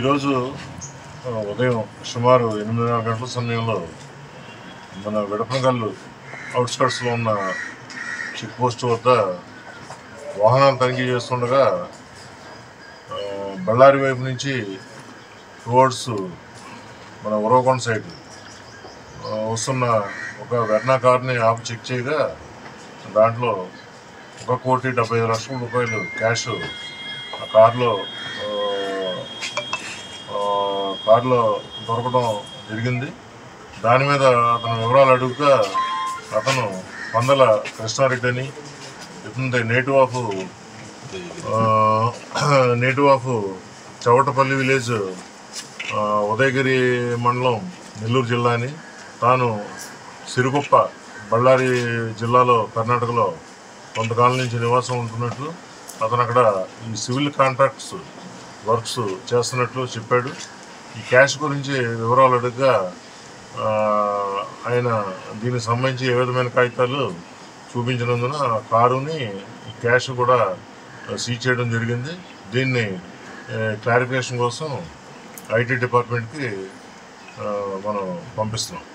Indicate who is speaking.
Speaker 1: ఈరోజు ఉదయం సుమారు 8:30 గంటల సమయంలో మన విడపనగల్లు అవుట్స్కట్స్లో ఉన్న చెక్ పోస్ట్ వద్ద వాహనాలు తనిఖీ చేస్తుండగా బళ్ళారి వైపు నుంచి టువర్డ్స్ మన ఉరవకొండ సైడ్ వస్తున్న ఒక వెర్నా కార్ని ఆపి చెక్ చేయగా దాంట్లో 1,75,00,000 రూపాయలు క్యాష్ ఆ కారులో దొరకడం జరిగింది. దాని మీద అతను వివరాలు అడుగుగా అతను పందల కృష్ణారెడ్డి అని ఇతని native of Chavatapalli village Udayagiri మండలం నెల్లూరు జిల్లా అని, తాను సిరుగుప్ప బళ్ళారి జిల్లాలో కర్ణాటకలో కొంతకాలం నుంచి నివాసం ఉంటున్నట్లు, అతను అక్కడ ఈ సివిల్ కాంట్రాక్ట్స్ వర్క్స్ చేస్తున్నట్లు చెప్పాడు. ఈ క్యాష్ గురించి వివరాలు అడుగుగా ఆయన దీనికి సంబంధించి ఏ విధమైన కాగితాలు చూపించినందున కారుని ఈ క్యాష్ కూడా సీజ్ చేయడం జరిగింది. దీన్ని క్లారిఫికేషన్ కోసం ఐటీ డిపార్ట్మెంట్కి మనం పంపిస్తున్నాం.